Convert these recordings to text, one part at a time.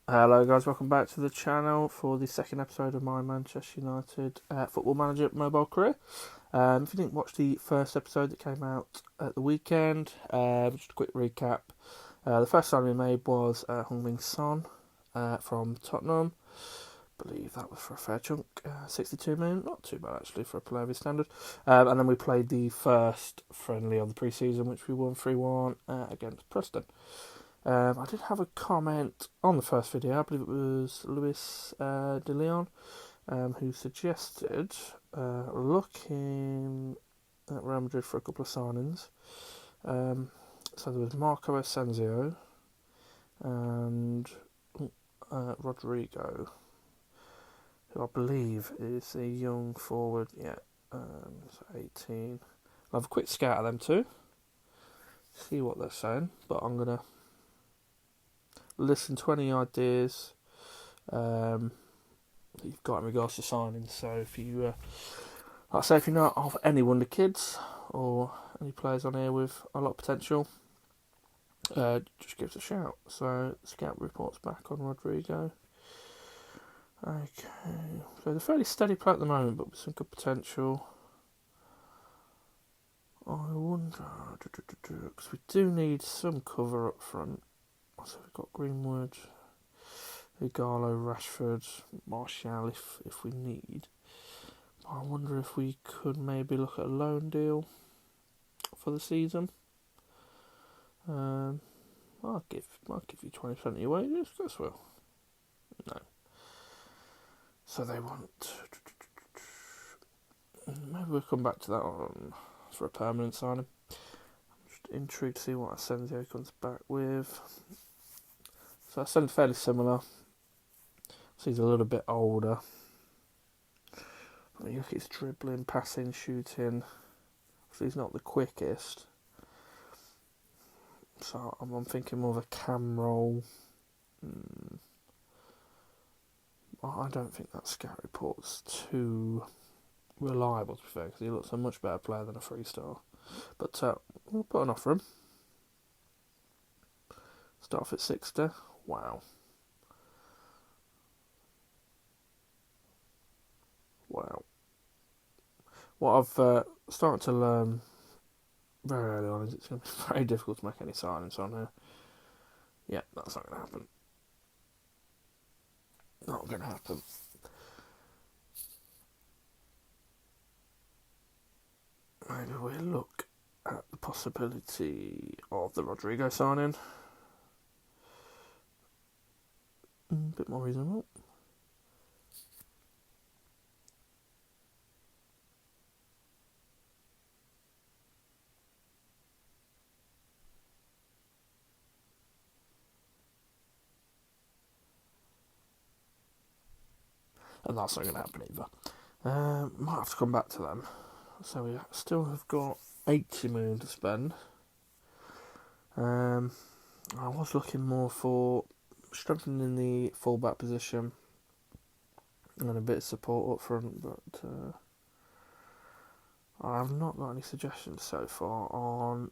Hello guys, welcome back to the channel for the second episode of my Manchester United Football Manager mobile career. If you didn't watch the first episode that came out at the weekend, just a quick recap. The first sign we made was Heung-min Son from Tottenham. I believe that was for a fair chunk, 62 million, not too bad actually for a player of his standard. And then we played the first friendly of the pre-season, which we won 3-1 against Preston. I did have a comment on the first video, I believe it was Luis de Leon, who suggested looking at Real Madrid for a couple of signings. So there was Marco Asensio and Rodrigo, who I believe is a young forward, so 18. I'll have a quick scout of them too, see what they're saying, but I'm going to listen to any ideas that you've got in regards to signings. So if you, like I say, if you know of any wonder kids or any players on here with a lot of potential, just give us a shout. So scout reports back on Rodrigo. Okay, so they're fairly steady play at the moment, but with some good potential. I wonder, because we do need some cover up front. So we've got Greenwood, Igalo, Rashford, Martial if we need. I wonder if we could maybe look at a loan deal for the season. I'll give you 20% of your wages, guess well. No. So they want. Maybe we'll come back to that on for a permanent signing. I'm just intrigued to see what Asensio comes back with. So that sounds fairly similar. So he's a little bit older. But you look at his dribbling, passing, shooting. So he's not the quickest. So I'm thinking more of a cam roll. I don't think that scout report's too reliable, to be fair, because he looks a much better player than a 3-star. But we'll put an offer him. Start off at 60. Wow. What I've started to learn very early on is it's going to be very difficult to make any signings on here. Yeah, that's not going to happen. Not going to happen. Maybe we'll look at the possibility of the Rodrigo signing. A bit more reasonable. And that's not going to happen either. Might have to come back to them. So we still have got 80 million to spend. I was looking more for strengthening the fullback position and a bit of support up front, but I have not got any suggestions so far on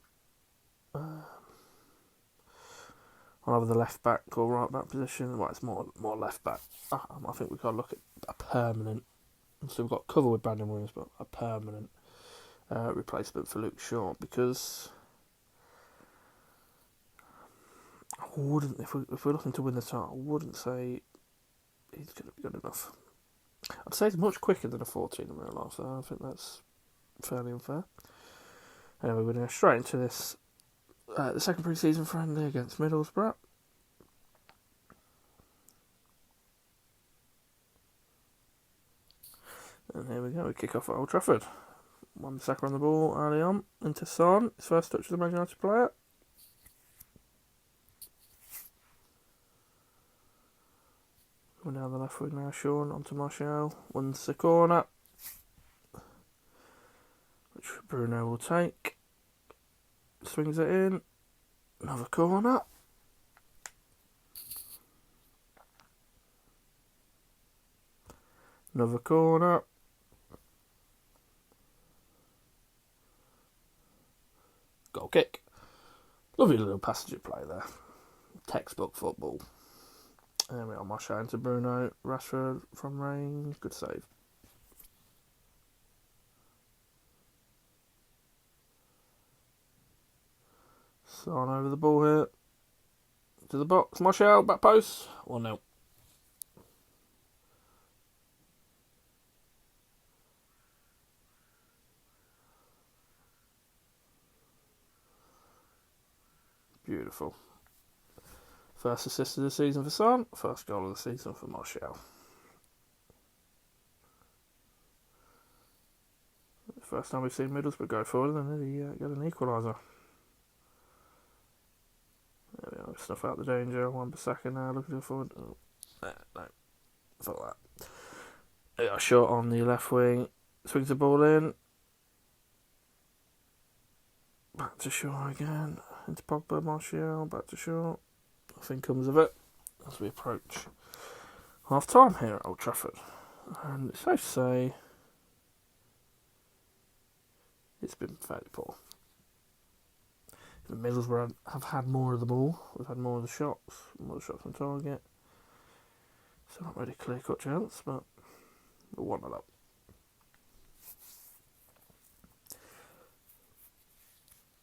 either the left back or right back position. Well, it's more left back. I think we've got to look at a permanent. So we've got cover with Brandon Williams, but a permanent replacement for Luke Shaw, because I wouldn't, if we're looking to win the title, I wouldn't say he's going to be good enough. I'd say he's much quicker than a 14 in real life, so I think that's fairly unfair. Anyway, we're going to go straight into this, the second pre-season friendly against Middlesbrough. And here we go, we kick off at Old Trafford. Wan-Bissaka on the ball early on, into Son, his first touch of the Man United player. Coming down the left wing now, Sean, onto Martial, wins the corner, which Bruno will take. Swings it in, another corner. Another corner. Goal kick. Lovely little passage of play there. Textbook football. There we are, Martial into Bruno. Rashford from range. Good save. Son over the ball here. To the box. Martial, back post. 1-0. Beautiful. First assist of the season for Son. First goal of the season for Martial. First time we've seen Middlesbrough go forward and nearly get an equaliser. There we are. Snuff out the danger. Wan-Bissaka now looking forward. Oh, no. Thought that. They are short on the left wing. Swings the ball in. Back to Shaw again. Into Pogba, Martial. Back to Shaw. Nothing comes of it as we approach half time here at Old Trafford. And it's safe to say it's been fairly poor. The Middlesbrough have had more of the ball. We've had more of the shots on target. So not really clear-cut chance, but we're 1-0 up.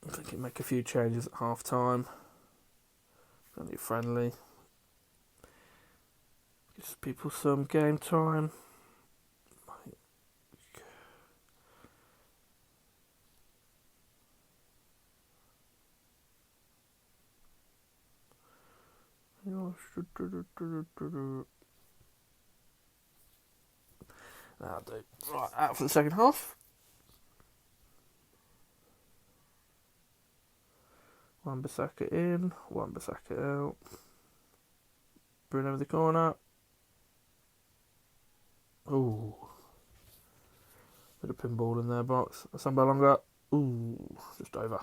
I think he'll make a few changes at half time. Only friendly. Gives people some game time. That'll do. Right, out for the second half. Wan-Bissaka in, Wan-Bissaka out. Bruno over the corner. Ooh. Bit of pinball in their box. Sambalonga. Ooh, just over.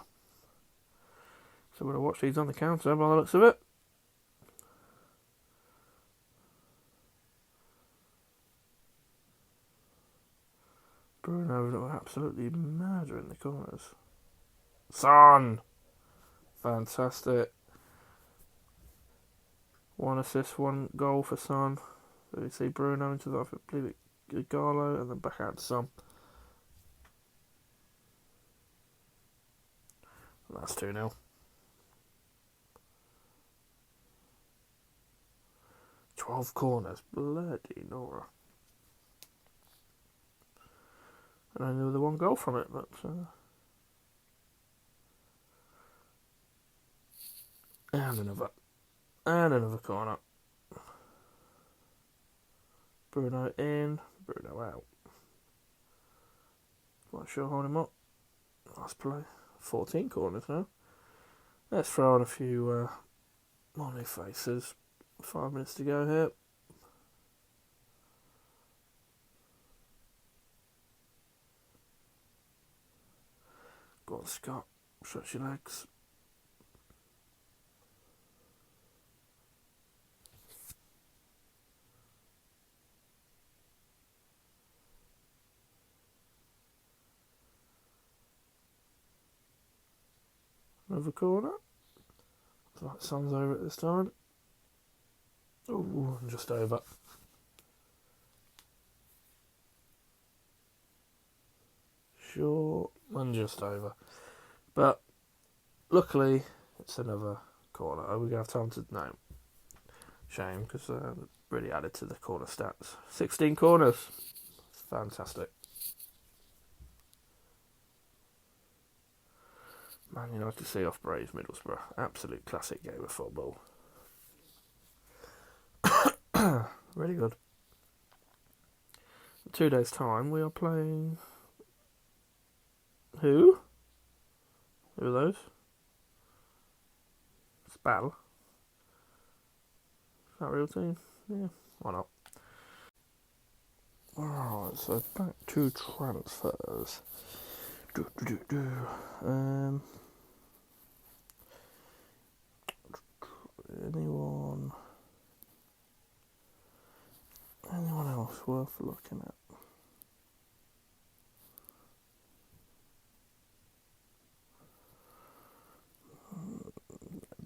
So we're going to watch these on the counter by the looks of it. Bruno absolutely murdering the corners. Son! Fantastic. 1 assist, 1 goal for Son. So you see Bruno into that, I believe it Garlo, and then back out to Son. And that's 2-0. "12 corners. Bloody Nora. And only with 1 goal from it, but... And another corner. Bruno in, Bruno out. Not sure holding him up. Nice play. 14 corners now. Let's throw on a few more new faces. 5 minutes to go here. Go on, Scott. Stretch your legs. Another corner. Looks like Son's over at this time. Ooh, just over. Sure, and just over. But luckily, it's another corner. Are we going to have time to... No. Shame, because really added to the corner stats. 16 corners. Fantastic. Man United see off Braves Middlesbrough. Absolute classic game of football. Really good. In 2 days' time, we are playing... Who? Who are those? SPAL. Is that a real team? Yeah, why not? Alright, so back to transfers. Anyone else worth looking at?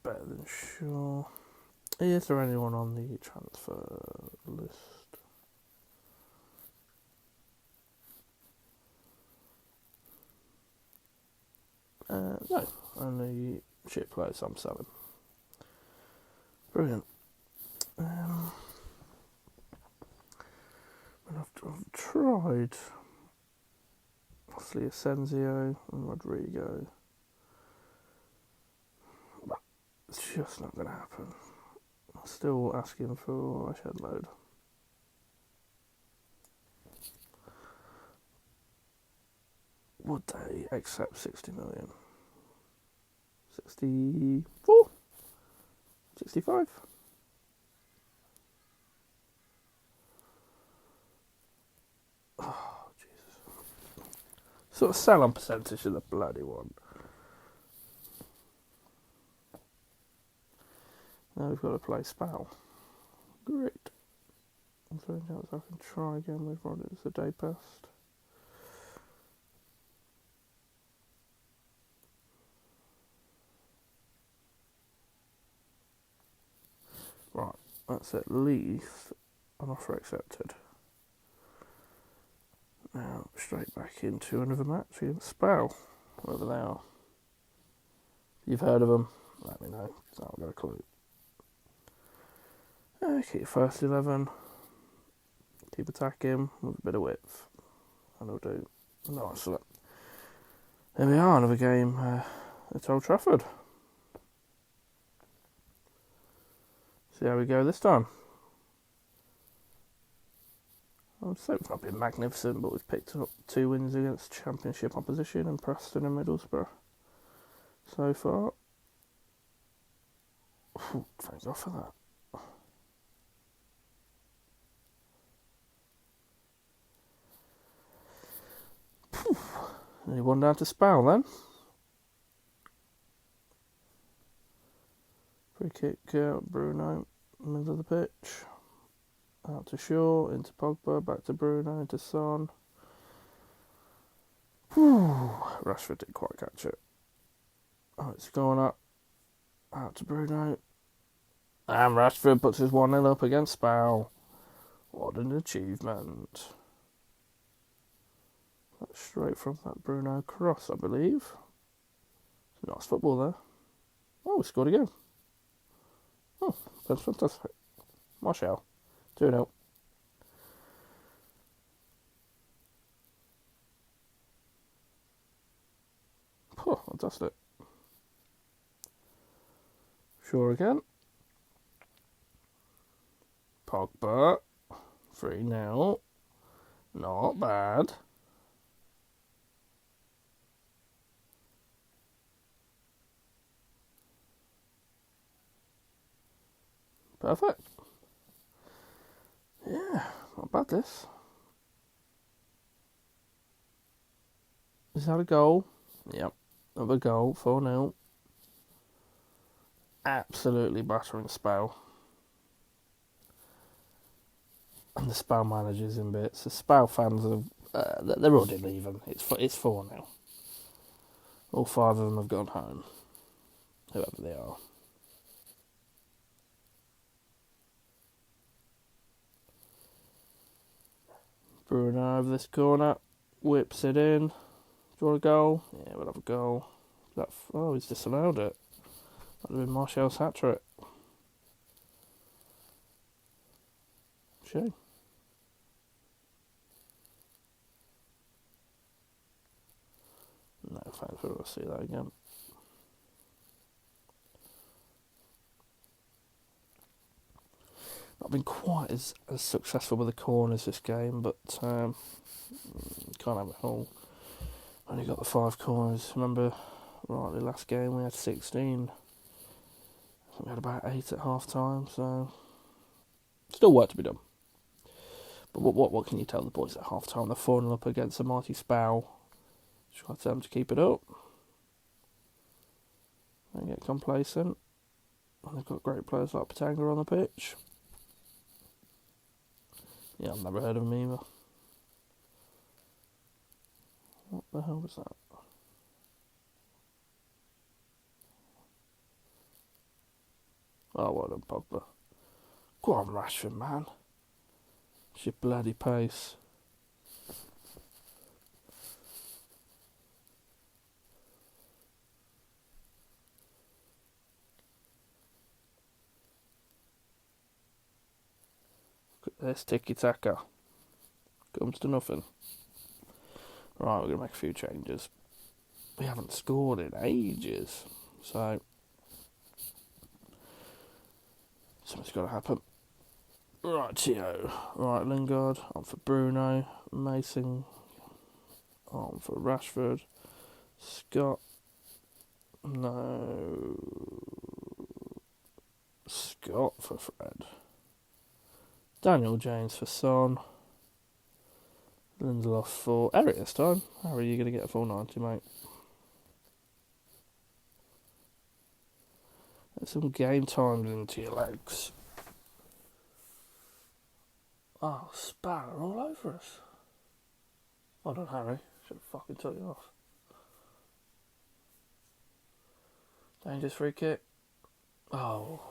Better than sure. Is there anyone on the transfer list? No, only shit players I'm selling. Brilliant. I've tried, obviously, Asensio and Rodrigo, but it's just not going to happen. I'm still asking for a shed load. Would they accept 60 million? 64? 65? Oh, Jesus. Sort of sell on percentage of the bloody one. Now we've got to play SPAL. Great. I'm throwing out so I can try again with what is the day past. Right, that's at least an offer accepted. Now, straight back into another match against SPAL, wherever they are. If you've heard of them, let me know, because I haven't got a clue. Okay, first 11. Keep attacking with a bit of width. And I'll do. Nice. So there we are, another game at Old Trafford. See how we go this time. I'd say we've not been magnificent, but we've picked up 2 wins against Championship opposition in Preston and Middlesbrough so far. Thank God for that. Only one down to SPAL then. Free kick, Bruno, middle of the pitch. Out to Shaw, into Pogba, back to Bruno, into Son. Rashford didn't quite catch it. Oh, it's going up. Out to Bruno. And Rashford puts his 1-0 up against SPAL. What an achievement. That's straight from that Bruno cross, I believe. Nice football there. Oh, we scored again. Oh, that's fantastic. Martial. 2-0. Oh, fantastic. Sure again. Pogba. 3-0. Not bad. Perfect. Yeah, not bad this. Is that a goal? Yep. Another goal, 4-0. Absolutely battering SPAL. And the SPAL managers in bits. The SPAL fans are they're already leaving. It's 4-0. All 5 of them have gone home. Whoever they are. Bruno over this corner. Whips it in. Draw a goal. Yeah, we'll have a goal. He's disallowed it. That would have been Martial's hat-trick. Shame. No, thanks for see that again. Not been quite as successful with the corners this game, but can't have it all. Only got the 5 corners. Remember, rightly, last game we had 16. I think we had about 8 at half time, so still work to be done. But what can you tell the boys at half time? They're 4-0 up against a mighty SPAL. Try to them to keep it up. They get complacent. And they've got great players like Patanga on the pitch. Yeah, I've never heard of him either. What the hell was that? Oh, well done, Pogba. Go on, Rashford, man. It's your bloody pace. Look at this tiki-taka. Comes to nothing. Right, we're going to make a few changes. We haven't scored in ages. So, something's got to happen. Right, Tio. Right, Lingard. On for Bruno. Mason. On for Rashford. Scott. No. Scott for Fred. Daniel James for Son. Lindelof for Eric this time. How are you going to get a full 90, mate? There's some game times into your legs. Oh, SPAL all over us. Well done, Harry. Should have fucking took you off. Dangerous free kick. Oh.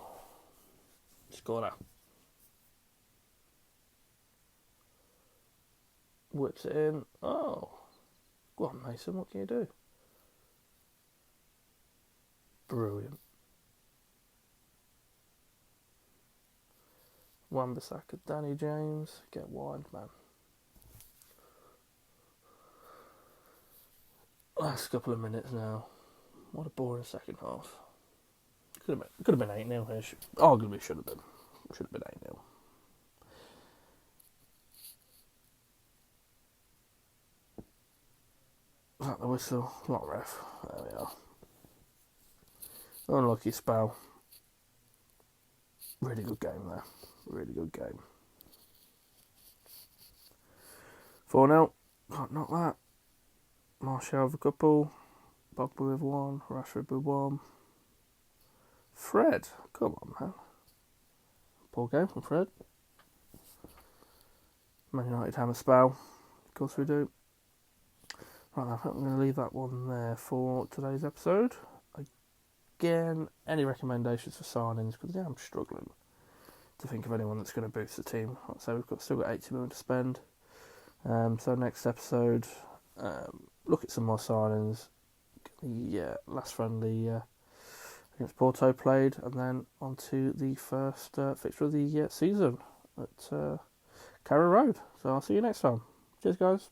Score now. Whips it in. Oh. Go on, Mason. What can you do? Brilliant. Wan-Bissaka, Danny James. Get wide, man. Last couple of minutes now. What a boring second half. Could have been 8-0 here. Arguably should have been. Should have been 8-0. Is that the whistle? Not ref. There we are. Unlucky SPAL. Really good game there. Really good game. 4-0. Can't knock that. Martial with a couple. Pogba with one. Rashford with one. Fred. Come on, man. Poor game from Fred. Man United hammer SPAL. Of course we do. Right, I think I'm going to leave that one there for today's episode. Again, any recommendations for signings? Because I'm struggling to think of anyone that's going to boost the team. Like I say, we've still got 80 million to spend. So next episode, look at some more signings. The last friendly against Porto played, and then on to the first fixture of the season at Carrow Road. So I'll see you next time. Cheers, guys.